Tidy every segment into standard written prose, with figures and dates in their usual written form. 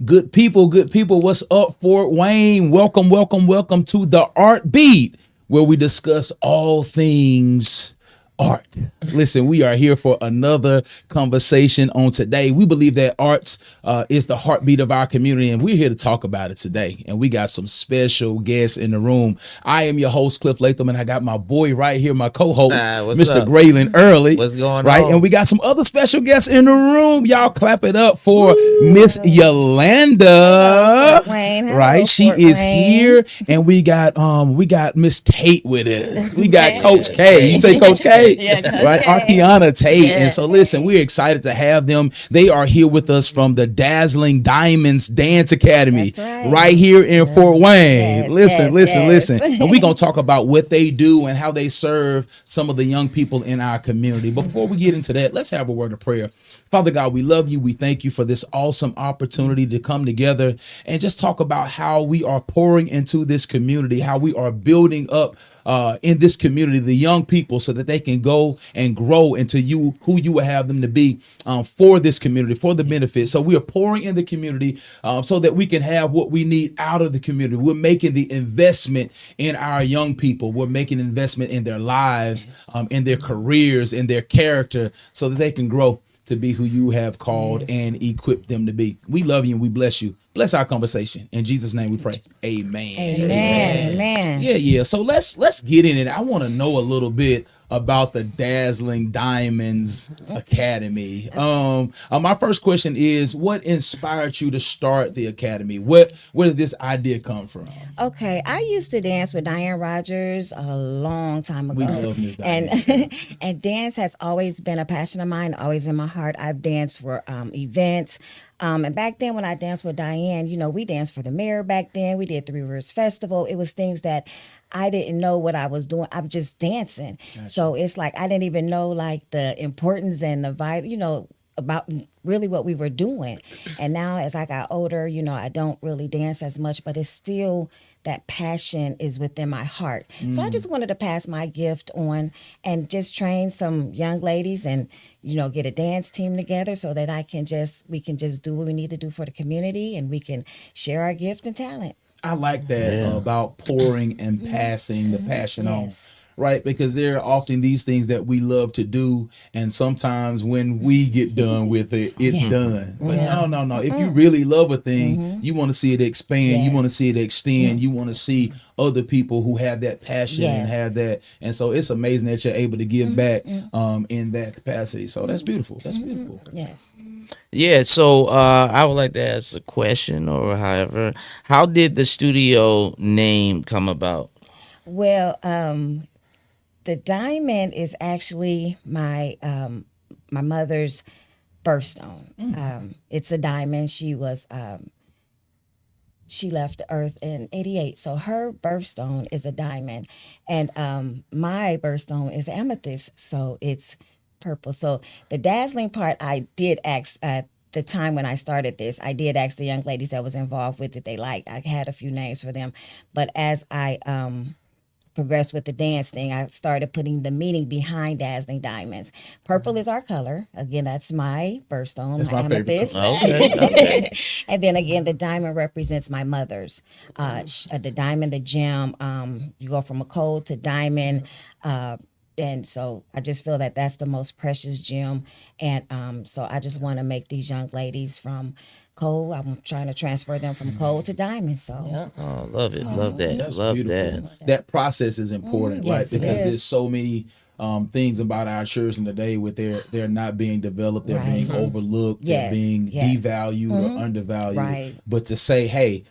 Good people, what's up, Fort Wayne? Welcome to the ArtBeat, where we discuss all things art. Listen, we are here for another conversation on today. We believe that arts is the heartbeat of our community, and we're here to talk about it today. And we got some special guests in the room. I am your host, Cliff Latham, and I got my boy right here, my co-host, Mr. Up? Graylin Early. What's going right? on? And we got some other special guests in the room. Y'all clap it up for Miss Yolanda. Fort Wayne. Hello, Right? She Fort is Wayne. here, and we got Miss Tate with us. We got Coach K. You say Coach K? Yeah, Coach right? K. Arkiana Tate. Yeah. And so listen, we're excited to have them. They are here with us from the Dazzling Diamonds Dance Academy. That's right. Here in Fort Wayne. Yes, Listen. yes. And we're gonna talk about what they do and how they serve some of the young people in our community. But before we get into that, let's have a word of prayer. Father God, we love you. We thank you for this awesome opportunity to come together and just talk about how we are pouring into this community, how we are building up in this community, the young people, so that they can go and grow into who you will have them to be for this community, for the benefit. So we are pouring in the community so that we can have what we need out of the community. We're making the investment in our young people. We're making investment in their lives, in their careers, in their character, so that they can grow to be who you have called and equipped them to be. We love you and we bless you. Bless our conversation. In Jesus' name we pray. Amen. Amen. Yeah. So let's get in it. I want to know a little bit about the Dazzling Diamonds Academy. My first question is, what inspired you to start the academy? Where did this idea come from? Okay, I used to dance with Diane Rogers a long time ago. We love Miss Diane. And dance has always been a passion of mine, always in my heart. I've danced for events. And back then when I danced with Diane, we danced for the mayor back then. We did Three Rivers Festival. It was things that I didn't know what I was doing. I'm just dancing. Gotcha. So it's like I didn't even know like the importance and the vital, about really what we were doing. And now as I got older, I don't really dance as much, but it's still that passion is within my heart. So I just wanted to pass my gift on and just train some young ladies and, get a dance team together so that we can just do what we need to do for the community and we can share our gift and talent. I like that about pouring and passing the passion on. Right, because there are often these things that we love to do, and sometimes when we get done with it, it's done. But no. If you really love a thing, you want to see it expand. You want to see it extend. You want to see other people who have that passion and have that. And so it's amazing that you're able to give back in that capacity. So that's beautiful. That's beautiful. Yes. Yeah, so I would like to ask a question, or however, how did the studio name come about? Well, the diamond is actually my my mother's birthstone. It's a diamond. She was she left the earth in '88, so her birthstone is a diamond, and my birthstone is amethyst, so it's purple. So the dazzling part, I did ask at the time when I started this. I did ask the young ladies that was involved with it. They liked. I had a few names for them, but as I progressed with the dance thing, I started putting the meaning behind Dazzling Diamonds. Purple is our color. Again, that's my birthstone, That's my my favorite amethyst. Okay. And then again, the diamond represents my mother's. The diamond, the gem, you go from a cold to diamond. And so I just feel that that's the most precious gem. And so I just want to make these young ladies from coal. I'm trying to transfer them from coal to diamond. So Oh, love it. Love that. That's love beautiful. that. That process is important, right? yes, it Because is. there's so many things about our children today where they're not being developed, they're Right. being overlooked, Yes, they're being yes. devalued or undervalued. Right. But to say, hey,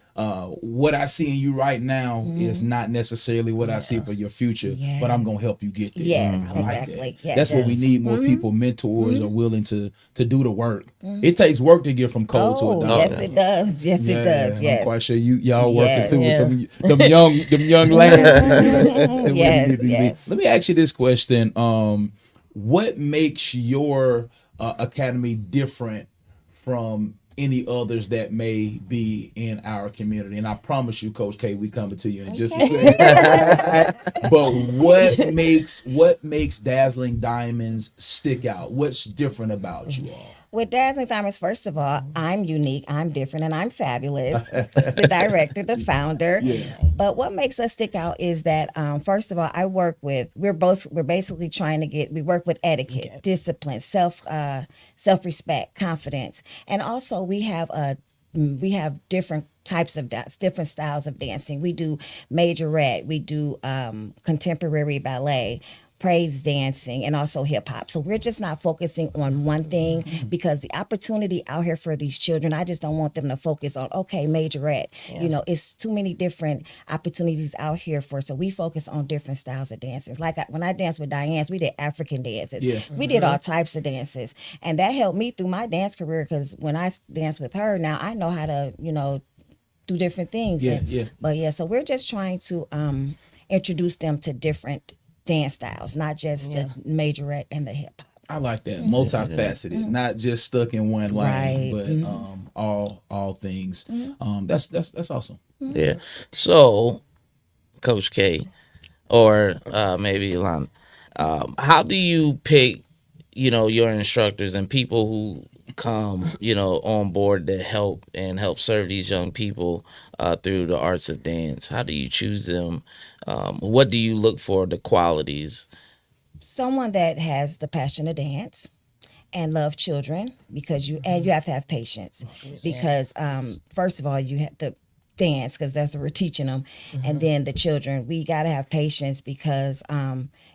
what I see in you right now is not necessarily what I see for your future, but I'm gonna help you get there. Yes, I like exactly. that. Yes, That's what we yes. need more people, mentors are willing to do the work. It takes work to get from cold to a yes, diamond. it does. Yes, it does. I'm Yes. quite sure y'all working Yes. too Yeah. with them young lads. Where you Yes, need to be. yes. Let me ask you this question: what makes your academy different from any others that may be in our community? And I promise you, Coach K, we coming to you in just a second. But what makes Dazzling Diamonds stick out? What's different about you all? With Dazzling Diamonds, first of all, I'm unique, I'm different, and I'm fabulous. The director, the founder. Yeah. But what makes us stick out is that, first of all, we're basically trying to we work with etiquette, discipline, self-respect, confidence, and also we have different types of dance, different styles of dancing. We do majorette, we do contemporary ballet, praise dancing, and also hip hop. So we're just not focusing on one thing, because the opportunity out here for these children, I just don't want them to focus on, okay, majorette. It's too many different opportunities out here so we focus on different styles of dances. Like when I danced with Diane's, we did African dances. Yeah. We did all types of dances. And that helped me through my dance career, because when I danced with her, now I know how to, do different things. So we're just trying to introduce them to different dance styles, not just the majorette and the hip hop. I like that. Multifaceted, not just stuck in one lane, but all things. That's awesome. Yeah. So, Coach K, or maybe Yolanda, how do you pick, your instructors and people who come, on board to help serve these young people through the arts of dance? How do you choose them? What do you look for, the qualities? Someone that has the passion to dance and love children, because you have to have patience, because first of all, you have to dance, because that's what we're teaching them. And then the children, we got to have patience, because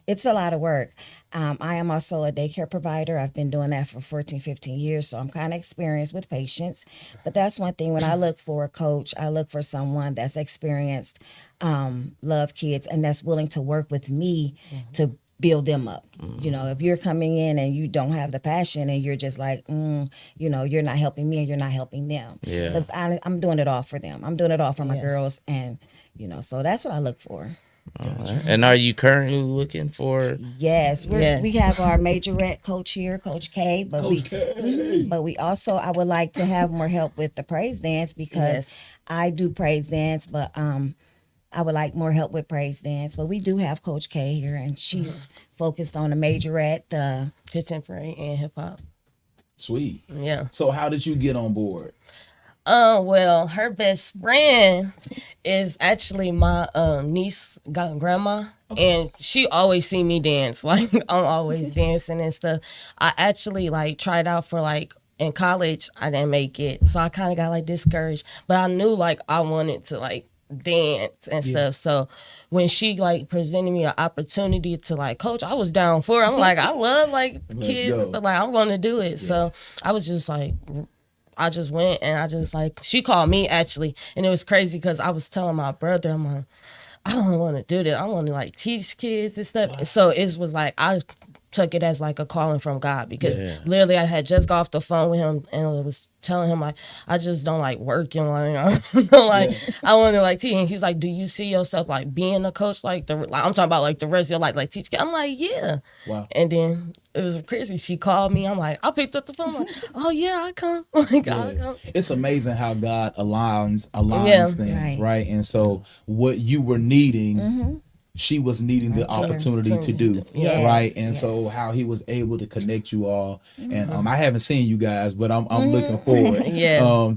it's a lot of work. I am also a daycare provider. I've been doing that for 14, 15 years, so I'm kind of experienced with patience. But that's one thing. When I look for a coach, I look for someone that's experienced, love kids, and that's willing to work with me to build them up. If you're coming in and you don't have the passion and you're just like, you're not helping me and you're not helping them. Yeah. Because I'm doing it all for them. I'm doing it all for my girls, and so that's what I look for. Right. And are you currently looking for? Yes, we have our majorette coach here, Coach K. But we also, I would like to have more help with the praise dance, because I do praise dance, but I would like more help with praise dance. But we do have Coach K here, and she's focused on the majorette, the contemporary, and hip hop. Sweet. Yeah. So how did you get on board? Well, her best friend is actually my niece, grandma, and she always see me dance. Like, I'm always dancing and stuff. I actually tried out for in college. I didn't make it, so I kind of got discouraged. But I knew I wanted to dance and stuff. So when she presented me an opportunity to coach, I was down for it. I'm I love kids, but I'm going to do it. Yeah. So I was just I just went, and I just she called me actually, and it was crazy because I was telling my brother, I'm I don't want to do this. I want to teach kids and stuff. Wow. So it was I took it as a calling from God, because literally I had just got off the phone with him and I was telling him I just don't working. I want to teach. And he's do you see yourself being a coach I'm talking about the rest of your life teach kids? I'm yeah. Wow. And then it was crazy. She called me. I'm I picked up the phone. Oh yeah, I come. I'll come. It's amazing how God aligns things, right? And so what you were needing. She was needing the opportunity to do, right? And so how he was able to connect you all. And I haven't seen you guys, but I'm looking forward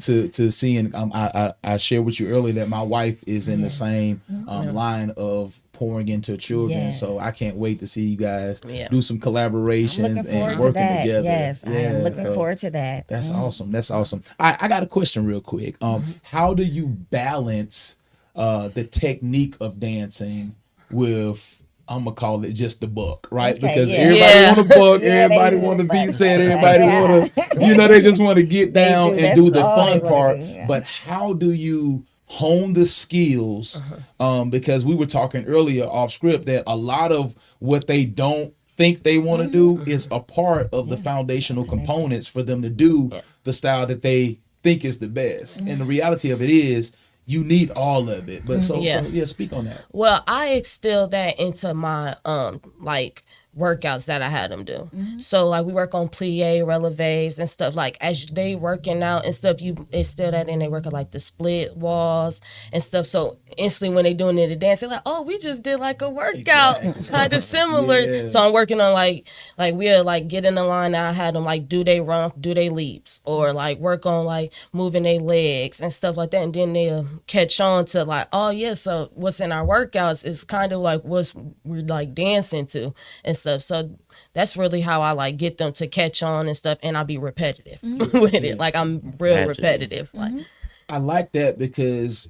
to seeing. I shared with you earlier that my wife is in the same line of pouring into children. So I can't wait to see you guys do some collaborations and working together. Yes, I am looking forward to that. That's awesome. That's awesome. I got a question real quick. How do you balance the technique of dancing with, I'm gonna call it just the buck, right? Because everybody want to buck, everybody want to beat set, everybody want to, they just want to get down and do the fun part. But how do you hone the skills? Because we were talking earlier off script that a lot of what they don't think they want to do is a part of the foundational components for them to do the style that they think is the best. And the reality of it is, you need all of it. But so speak on that. Well, I instill that into my workouts that I had them do. So like we work on plie, releves and stuff. Like as they working out and stuff, you instill that in. They work at like the split walls and stuff. So instantly when they doing it to dance, they're like, oh, we just did like a workout, kind of similar. Yeah. So I'm working on like we'll like get in the line. I had them like do they run, do they leaps, or like work on like moving their legs and stuff like that. And then they'll catch on to like, oh yeah, so what's in our workouts is kind of like what's we're like dancing to and stuff. So that's really how I like get them to catch on and stuff, and I'll be repetitive with it. Like I'm real repetitive. Like I like that because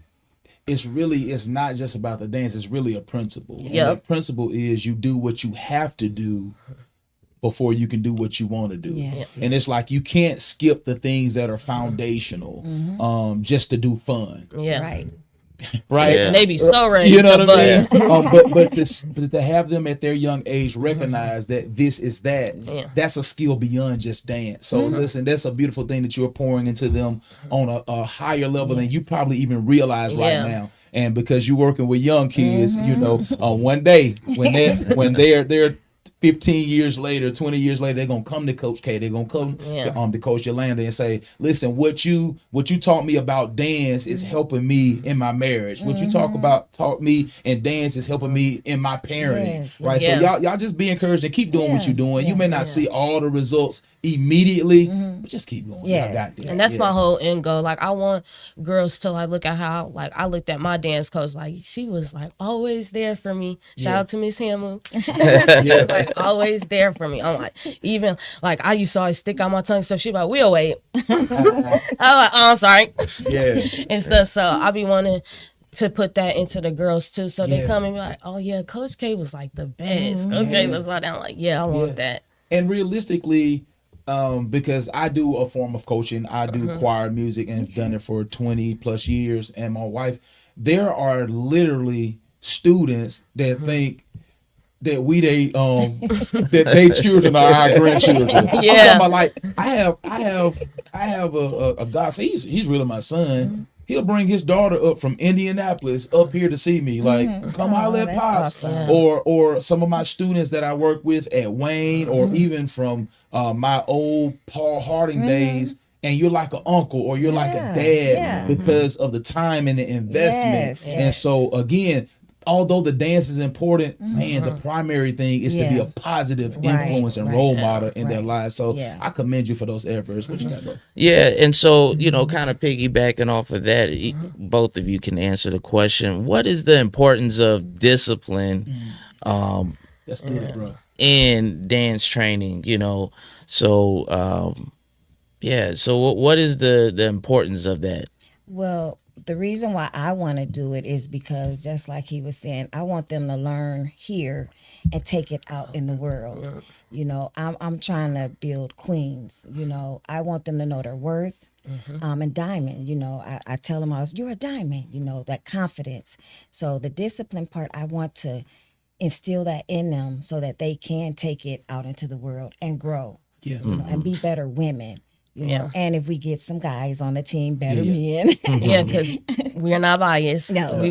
it's not just about the dance, it's really a principle. And that principle is you do what you have to do before you can do what you want to do. And it's like you can't skip the things that are foundational just to do fun. Right. Right? Yeah. and they be so ready. You know to what I butt. mean? But to have them at their young age recognize that this is that, that's a skill beyond just dance. So listen, that's a beautiful thing that you're pouring into them on a higher level than you probably even realize right now. And because you're working with young kids, you know, one day when they're 15 years later, 20 years later, they're gonna come to Coach K. They're gonna come to Coach Yolanda and say, "Listen, what you taught me about dance is helping me in my marriage. What you taught me in dance is helping me in my parenting." Right? So y'all just be encouraged and keep doing what you're doing. You may not see all the results immediately, but just keep going. Y'all got this. And that's my whole end goal. Like I want girls to like look at how like I looked at my dance coach. Like she was like always there for me. Shout out to Miss Hamu. Like always there for me. I'm like, even like I used to always stick out my tongue, so she like, we'll wait. I'm like, oh, I'm sorry. And stuff. So I be wanting to put that into the girls too, so they come and be like, oh yeah, Coach K was like the best. Coach K was like, I'm like, I want that. And realistically, because I do a form of coaching, I do choir music and have done it for 20 plus years, and my wife, there are literally students that think that that they children are our grandchildren. I'm talking about, like I have a guy. So he's really my son. He'll bring his daughter up from Indianapolis up here to see me. Like, come holler at Pops. Awesome. Or some of my students that I work with at Wayne, or even from my old Paul Harding days. And you're like an uncle or you're like a dad because of the time and the investment. And so again, although the dance is important, man, the primary thing is to be a positive influence and role model in their lives. So I commend you for those efforts. What you got, bro? Yeah, and so, you know, kind of piggybacking off of that, both of you can answer the question. What is the importance of discipline That's good, bro. in dance training, you know? So, so what is the importance of that? Well, the reason why I want to do it is because, just like he was saying, I want them to learn here and take it out in the world. You know, I'm trying to build queens. You know, I want them to know their worth. And diamond, you know, I tell them you're a diamond, you know, that confidence. So the discipline part, I want to instill that in them so that they can take it out into the world and grow, you know, and be better women. You know, and if we get some guys on the team, better men. Because we're not biased. No. We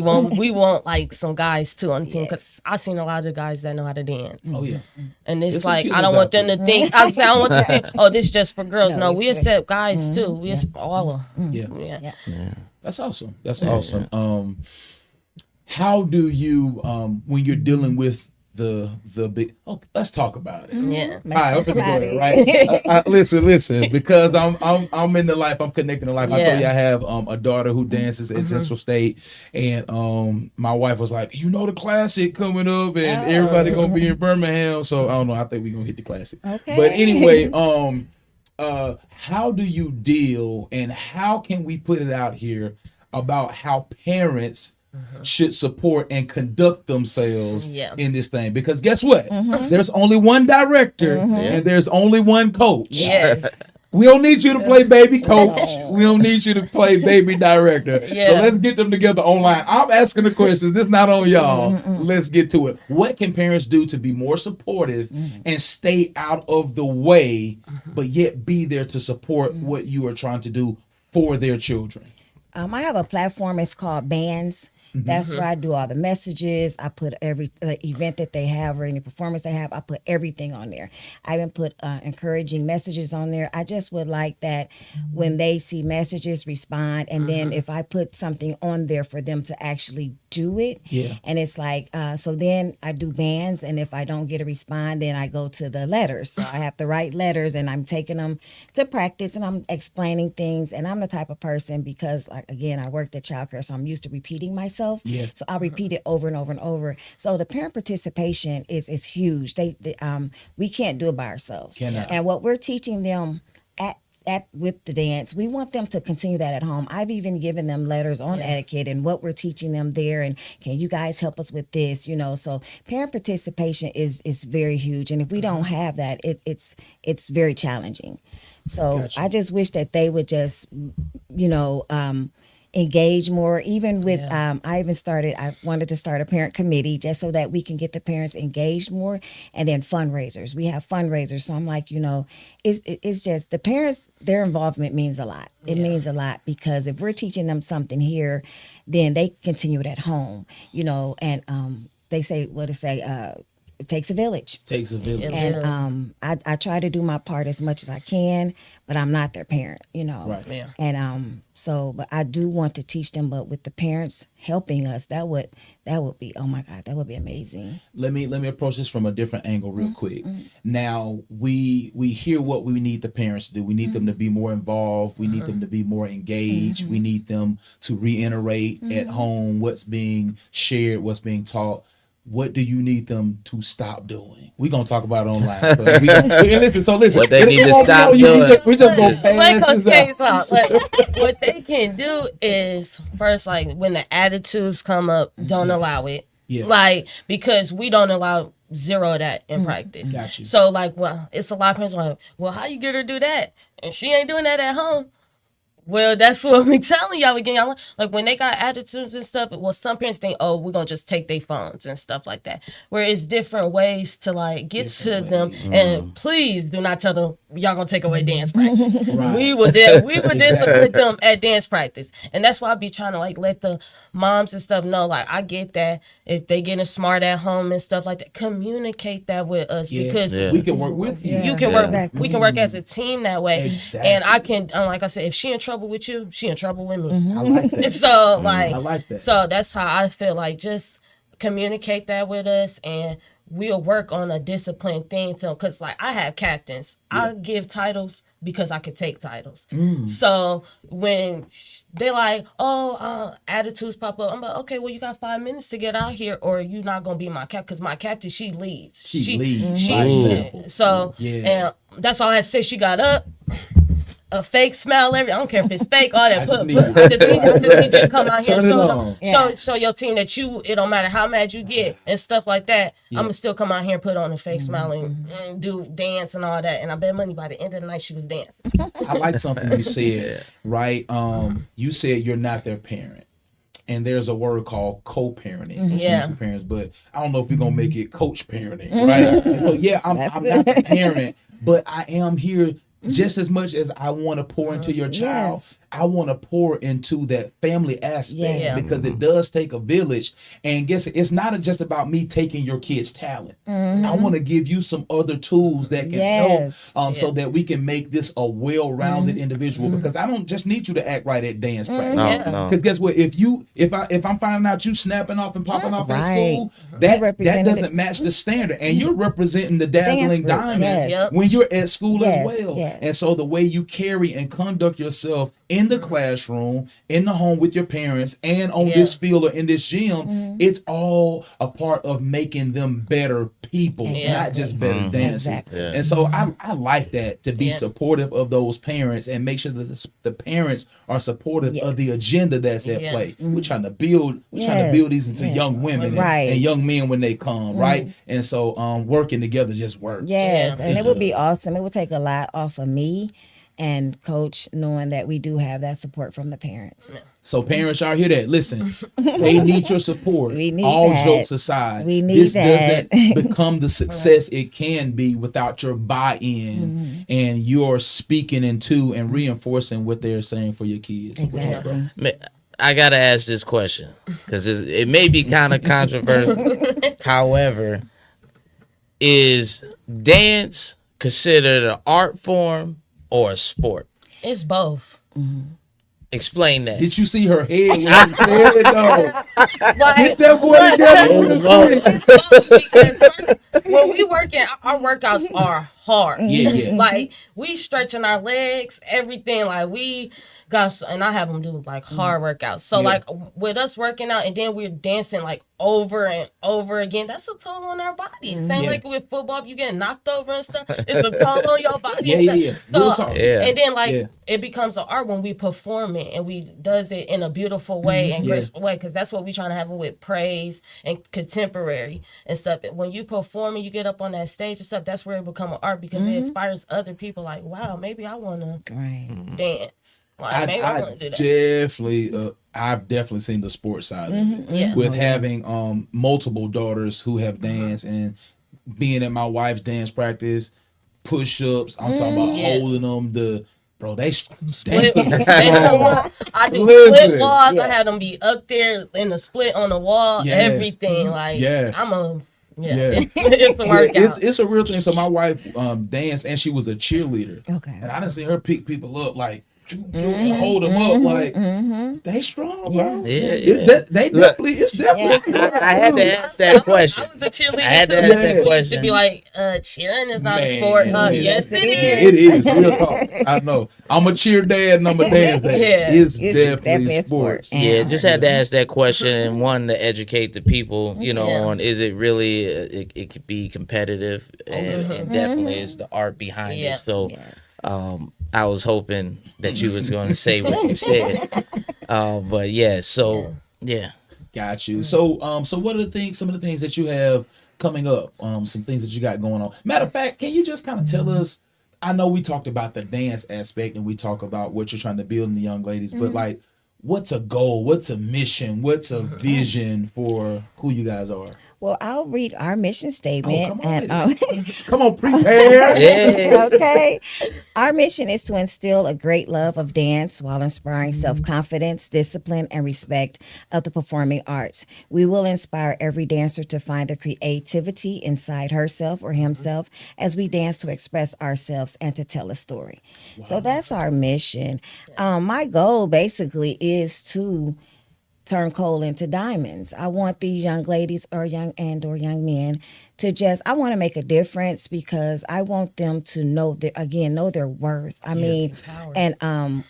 want like some guys too on the team, because I've seen a lot of guys that know how to dance. Oh yeah. And it's There's like some I don't killers want out them to think I don't want them to think, oh, this just for girls. No, we accept guys too. We accept all of them. Yeah. That's awesome. That's awesome. How do you when you're dealing with the big, let's talk about it. Yeah. All right, I'm finna go there, right? Listen, because I'm in the life, I'm connecting the life. I told you I have a daughter who dances at Central State, and my wife was like, you know, the classic coming up, and everybody gonna be in Birmingham, so I don't know. I think we're gonna hit the classic. Okay. But anyway, how do you deal, and how can we put it out here about how parents should support and conduct themselves in this thing? Because guess what? There's only one director and there's only one coach. We don't need you to play baby coach. We don't need you to play baby director. So let's get them together online. I'm asking the questions. This is not on y'all. Let's get to it. What can parents do to be more supportive and stay out of the way, but yet be there to support what you are trying to do for their children? I have a platform. It's called Bands. That's where I do all the messages. I put every event that they have or any performance they have, I put everything on there. I even put encouraging messages on there. I just would like that when they see messages, respond. And then if I put something on there for them to actually do it. Yeah. And it's like, so then I do bands. And if I don't get a respond, then I go to the letters. So I have to write letters and I'm taking them to practice and I'm explaining things. And I'm the type of person, because like, again, I worked at childcare, so I'm used to repeating myself. Yeah. So I'll repeat it over and over and over. So the parent participation is huge. We can't do it by ourselves. Cannot. And what we're teaching them at with the dance, we want them to continue that at home. I've even given them letters on etiquette and what we're teaching them there, and can you guys help us with this, so parent participation is very huge, and if we don't have that, it's very challenging. So Gotcha. I just wish that they would just engage more, even with I wanted to start a parent committee just so that we can get the parents engaged more. And then fundraisers, we have fundraisers, so I'm like, it's just the parents, their involvement means a lot. It means a lot, because if we're teaching them something here, then they continue it at home, and they say it takes a village. Takes a village. And I try to do my part as much as I can, but I'm not their parent, Right. Yeah. And but I do want to teach them, but with the parents helping us, that would be, oh my God, that would be amazing. Let me approach this from a different angle real quick. Now we hear what we need the parents to do. We need them to be more involved. We need them to be more engaged. We need them to reiterate at home what's being shared, what's being taught. What do you need them to stop doing? We're going to talk about it online. Listen. What they need to stop doing. We just go past this out. What they can do is, first, like, when the attitudes come up, don't allow it. Yeah. Like, because we don't allow zero of that in practice. Got you. So, like, well, it's a lot of parents like, well, how you get her to do that? And she ain't doing that at home. Well, that's what we telling y'all again. Y'all, like, when they got attitudes and stuff, well, some parents think, oh, we're going to just take their phones and stuff like that. Where it's different ways to, like, get to them. And please do not tell them, y'all going to take away dance practice. Right. We would discipline them at dance practice. And that's why I be trying to, like, let the moms and stuff know, like, I get that. If they getting smart at home and stuff like that, communicate that with us. Because we can work with you. you can work. We can work as a team that way. Exactly. And I can, like I said, if she in trouble with you, she in trouble with me. I like that. So like, I like that. So that's how I feel. Like, just communicate that with us, and we'll work on a disciplined thing. So, cause like I have captains, I give titles because I could take titles. So when they're like, oh, attitudes pop up, I'm like, okay, well, you got 5 minutes to get out here, or you're not gonna be my captain, because my captain, she leads. She leads. She by leads. example. So and that's all I had to say. She got up. A fake smile, I don't care if it's fake, all that. I just need you to come out here and show your team that it don't matter how mad you get and stuff like that. I'm gonna still come out here and put on a fake smile and do dance and all that. And I bet money by the end of the night she was dancing. I like something you said, right? You said you're not their parent. And there's a word called co-parenting between two parents, but I don't know if we're gonna make it coach parenting, right? So I'm not the parent, but I am here just as much as I want to pour into your child. Yes. I want to pour into that family aspect because it does take a village. And guess it's not just about me taking your kid's talent. I want to give you some other tools that can help so that we can make this a well-rounded individual, because I don't just need you to act right at dance practice. Because guess what? If I'm finding out you snapping off and popping off at school, that doesn't match the standard. And you're representing the Dazzling Diamonds when you're at school as well. And so the way you carry and conduct yourself in the classroom, in the home with your parents, and on this field or in this gym, it's all a part of making them better people, not just better dancers. And so I like that, to be supportive of those parents and make sure that the parents are supportive of the agenda that's at play. We're trying to build these into young women and young men when they come, right? And so working together just works. And it would be awesome. It would take a lot off of me and coach, knowing that we do have that support from the parents. So parents, y'all hear that? Listen, they need your support. We need all that. Jokes aside, we need this that. doesn't become the success it can be without your buy-in and your speaking into and reinforcing what they're saying for your kids. Exactly. I gotta ask this question because it may be kind of controversial. However, is dance considered an art form or a sport? It's both. Explain that. Did you see her head when she said it though? Like, Get that boy together. because when we working, our workouts are hard. Yeah. Like we stretching our legs, everything. Like we got, and I have them do like hard workouts. So Yeah. like with us working out, and then we're dancing like over and over again. That's a toll on our bodies. Same Yeah. like with football, if you get knocked over and stuff, it's a toll on your body. Yeah, and yeah, stuff. yeah. Real So talk. Yeah. and then like Yeah. it becomes an art when we perform it and we does it in a beautiful way and Yeah. graceful way, because that's what we trying to have with praise and contemporary and stuff. When you perform and you get up on that stage and stuff, that's where it become an art, because it inspires other people. Like, wow, maybe I want to Right. dance. Like, maybe I want to do that. I've definitely seen the sports side of it. Yeah. With having multiple daughters who have danced and being at my wife's dance practice, push-ups. I'm talking about Yeah. holding them. They Split, dance. I do Listen. split walls. Yeah. I had them be up there in the split on the wall. Yeah. Everything. Like, Yeah. Yeah. Yeah. It's a workout. It's a real thing. So my wife danced and she was a cheerleader. Okay. And I done seen her pick people up like and hold them up like they strong, bro. Yeah. They definitely it's definitely. I had to ask that question. I was a cheerleader I had to too. ask that We used question. to be like, cheering is not a Man, sport. listen. Yes, it It is. is real talk. I know. I'm a cheer dad and I'm a dance dad. Yeah. It's It's definitely a sport. sports. Yeah, just had to ask that question and one to educate the people, Yeah. on is it really it could be competitive and definitely is the art behind Yeah. it. So Yes. I was hoping that you was going to say what you said, but yeah. So yeah, Got you. So what are some of the things that you have coming up? Some things that you got going on. Matter of fact, can you just kind of tell us? I know we talked about the dance aspect and we talk about what you're trying to build in the young ladies, but like, what's a goal? What's a mission? What's a vision for who you guys are? Well, I'll read our mission statement. come on, and Come on, prepare. yeah, okay. Our mission is to instill a great love of dance while inspiring self-confidence, discipline, and respect of the performing arts. We will inspire every dancer to find the creativity inside herself or himself as we dance to express ourselves and to tell a story. So that's our mission. My goal basically is to turn coal into diamonds. I want these young ladies or young men to I want to make a difference, because I want them to know their worth. I mean, and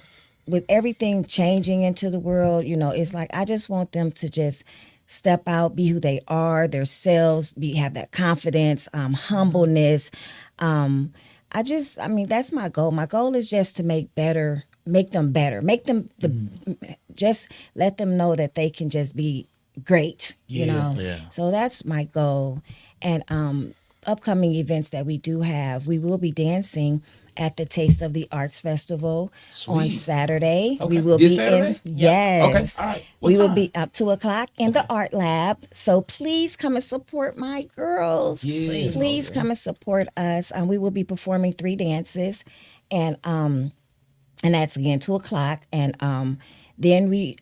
with everything changing into the world, it's like I just want them to just step out, be who they are, their selves, have that confidence, humbleness. That's my goal. My goal is just to make them better, just let them know that they can just be great, Yeah. So that's my goal. And upcoming events that we do have, we will be dancing at the Taste of the Arts Festival on Sweet. Saturday. Okay. We will This be Saturday? yes. Okay. All right. What We will time? be up 2:00 in the art lab. So please come and support my girls. Yeah. Please come and support us. We will be performing 3 dances, and that's again 2:00. And then we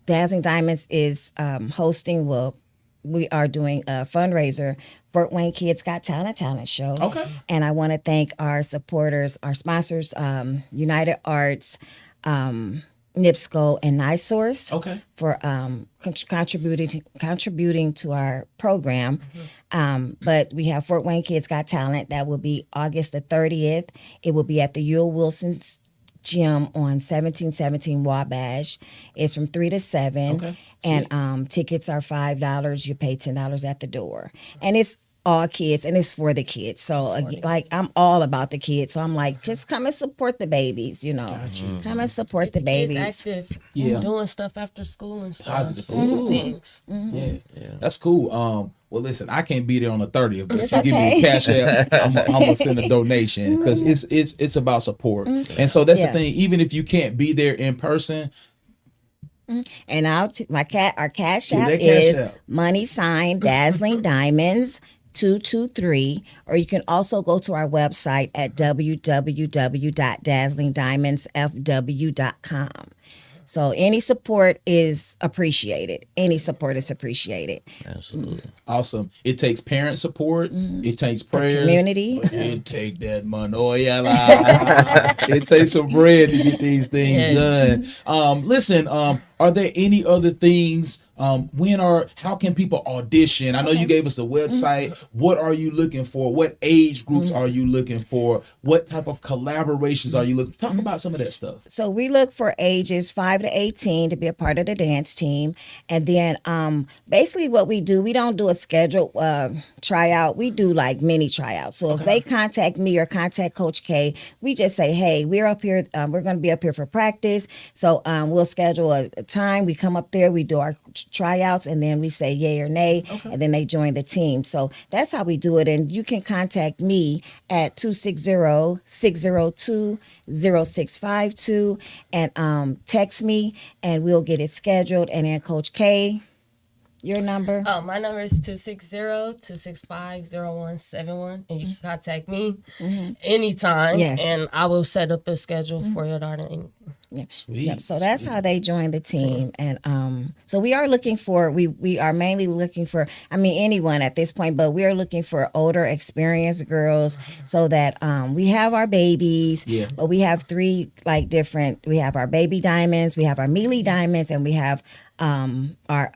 Dazzling Diamonds is hosting. Well, we are doing a fundraiser. Fort Wayne Kids Got Talent show. Okay. And I want to thank our supporters, our sponsors, United Arts, NIPSCO, and NiSource Okay. for contributing to our program. But we have Fort Wayne Kids Got Talent. That will be August the 30th. It will be at the Yule Wilson's Gym on 1717 Wabash. It's from 3 to 7. Okay. And tickets are $5. You pay $10 at the door. And it's all kids, and it's for the kids. So I'm all about the kids. So I'm like, just come and support the babies, Come and support the Kids babies. active, Yeah. doing stuff after school and stuff. Positive. Doing things. Yeah. That's cool. Well, listen, I can't be there on the 30th, but if It's you give me okay. a cash app, I'm gonna send a donation, because it's about support. And so that's the Yeah. thing. Even if you can't be there in person, And our cash Yeah, app that cash is app. $ Dazzling Diamonds 223, or you can also go to our website at www.dazzlingdiamondsfw.com. So any support is appreciated. Any support is appreciated. Absolutely. Awesome. It takes parent support. It takes prayers. Community. But it take that money. Oh, yeah. It takes some bread to get these things done. Listen, are there any other things? How can people audition? I know you gave us the website. What are you looking for? What age groups are you looking for? What type of collaborations are you looking for? Talk about some of that stuff. So we look for ages 5 to 18 to be a part of the dance team. And then basically what we do, we don't do a scheduled tryout. We do like mini tryouts. So if they contact me or contact Coach K, we just say, hey, we're up here. We're going to be up here for practice. So we'll schedule a time. We come up there. We do our tryouts, and then we say yay or nay, and then they join the team. So that's how we do it. And you can contact me at 260-602-0652 and text me, and we'll get it scheduled. And then Coach K, your number? Oh, my number is 260-265-0171, and you can contact me anytime, and I will set up a schedule for your daughter. Yeah. Sweet. Yep. So that's how they join the team. And so we are looking for, we are mainly looking for, anyone at this point, but we are looking for older, experienced girls so that we have our babies, but we have three we have our baby diamonds, we have our mealy diamonds, and we have our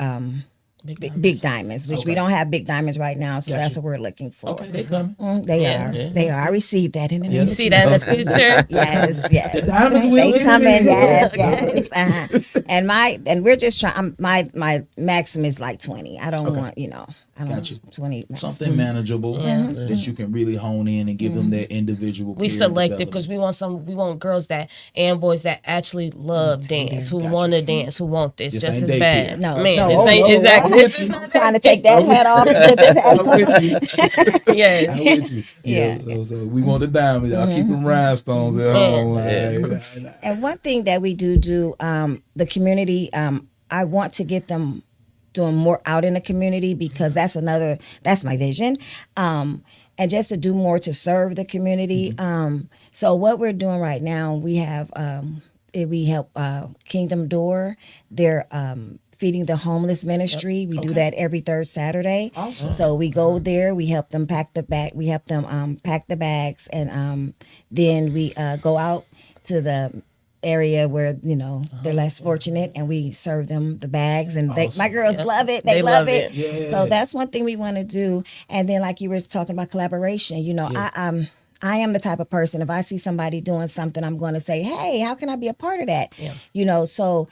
big diamonds, which we don't have big diamonds right now, so that's what we're looking for. Okay, they come. They are. I received that in the You see that in the future? Yes. The diamonds will They come in. Yes. And we're just trying. My maximum is like 20. I don't want, I don't Got you. 20. Something manageable that you can really hone in and give them their individual. We selected because we want girls and boys that actually love dance, who want to dance, who want this just as bad. No, man, no, this ain't exactly. I'm trying to take that hat off. Yeah. I'm with you. Yeah. So we want the diamonds. Y'all keep them rhinestones at home. And one thing that we do, the community, I want to get them doing more out in the community, because that's my vision. And just to do more to serve the community. So what we're doing right now, we have, we help Kingdom Door. They're feeding the homeless ministry. We do that every third Saturday. Awesome. So we go there, we help them pack the bag, we help them pack the bags, and then we go out to the area where they're less fortunate, and we serve them the bags, and my girls love it. They love it. Yeah. So that's one thing we want to do. And then, like you were talking about collaboration, I am the type of person, if I see somebody doing something, I'm going to say, hey, how can I be a part of that? So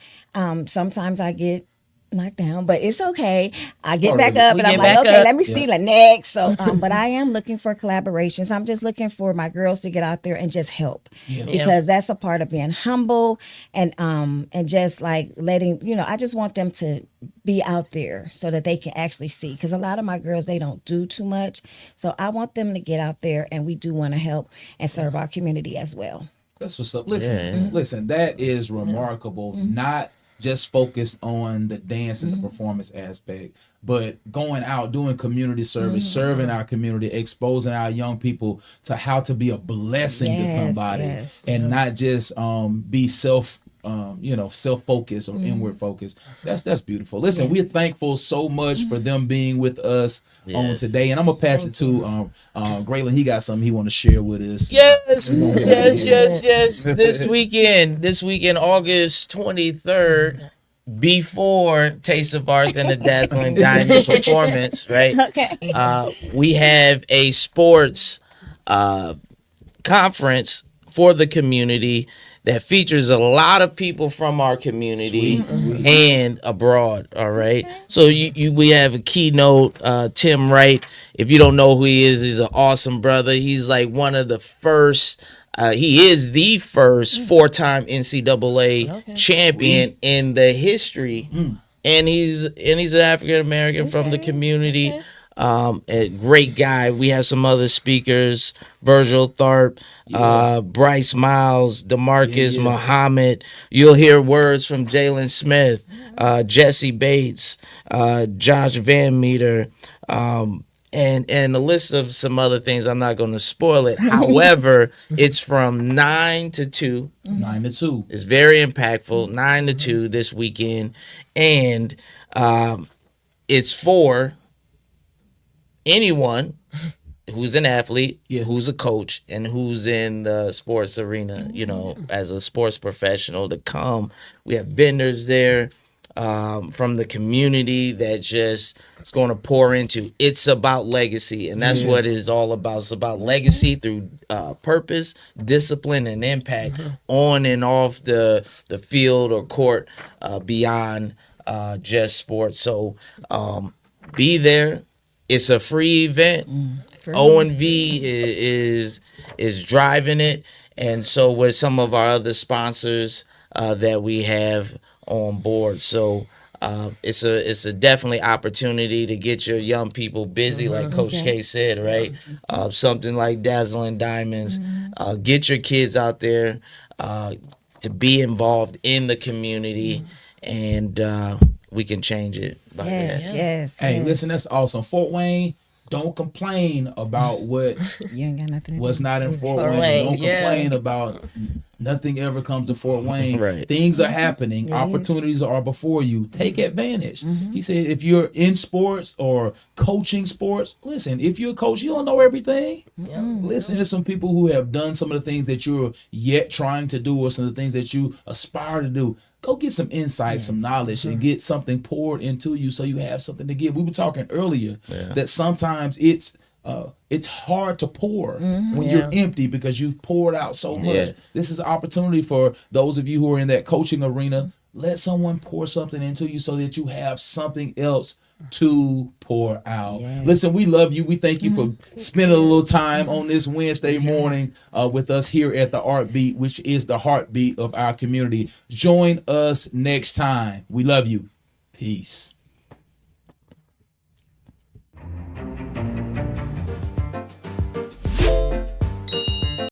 sometimes I get knocked down, but it's okay. I get back up, and I'm like, okay, let me see the next. So, but I am looking for collaborations. I'm just looking for my girls to get out there and just help, because that's a part of being humble and just like letting, I just want them to be out there so that they can actually see, because a lot of my girls, they don't do too much. So I want them to get out there, and we do want to help and serve our community as well. That's what's up. Listen, that is remarkable. Not just focused on the dance and the performance aspect, but going out, doing community service, serving our community, exposing our young people to how to be a blessing to somebody, and not just be self-focused or inward focused. That's beautiful. Listen, we're thankful so much for them being with us on today, and I'm gonna pass it to Graylin. He got something he want to share with us. Yes. This weekend, August 23rd, before Taste of Arts and the Dazzling Diamonds performance, right? We have a sports conference for the community that features a lot of people from our community and abroad. All right. So we have a keynote, Tim Wright. If you don't know who he is, he's an awesome brother. He's like one of the first. He is the first 4-time NCAA champion in the history, and he's an African American from the community. A great guy. We have some other speakers: Virgil Tharp, Bryce Miles, Demarcus Muhammad. You'll hear words from Jalen Smith, Jesse Bates, Josh Van Meter. and a list of some other things. I'm not going to spoil it. However, it's from 9 to 2. 9 to 2. It's very impactful. 9 to 2 this weekend, and it's for anyone who's an athlete, who's a coach, and who's in the sports arena, you know, as a sports professional to come. We have vendors there from the community that just is going to pour into. It's about legacy, and that's what it's all about. It's about legacy through purpose, discipline, and impact on and off the field or court, beyond just sports. So be there. It's a free event. O&V is driving it, and so with some of our other sponsors that we have on board. So it's a definitely opportunity to get your young people busy, like Coach K said, right? Something like Dazzling Diamonds. Get your kids out there to be involved in the community, and we can change it by that. Yes. Hey, listen, that's awesome. Fort Wayne, don't complain about what You ain't got nothing to what's do. not in Fort Fort Wayne. Wayne, Don't yeah. complain about nothing ever comes to Fort Wayne. Right. Things are happening. Opportunities are before you. Take advantage. He said if you're in sports or coaching sports, listen, if you're a coach, you don't know everything. Listen to some people who have done some of the things that you're yet trying to do or some of the things that you aspire to do. Go get some insight, some knowledge, and get something poured into you so you have something to give. We were talking earlier that sometimes it's hard to pour when you're empty because you've poured out so much. Yeah. This is an opportunity for those of you who are in that coaching arena. Let someone pour something into you so that you have something else to pour out. Listen, we love you. We thank you for spending a little time on this Wednesday morning with us here at the ArtBeat, which is the heartbeat of our community. Join us next time. We love you. Peace.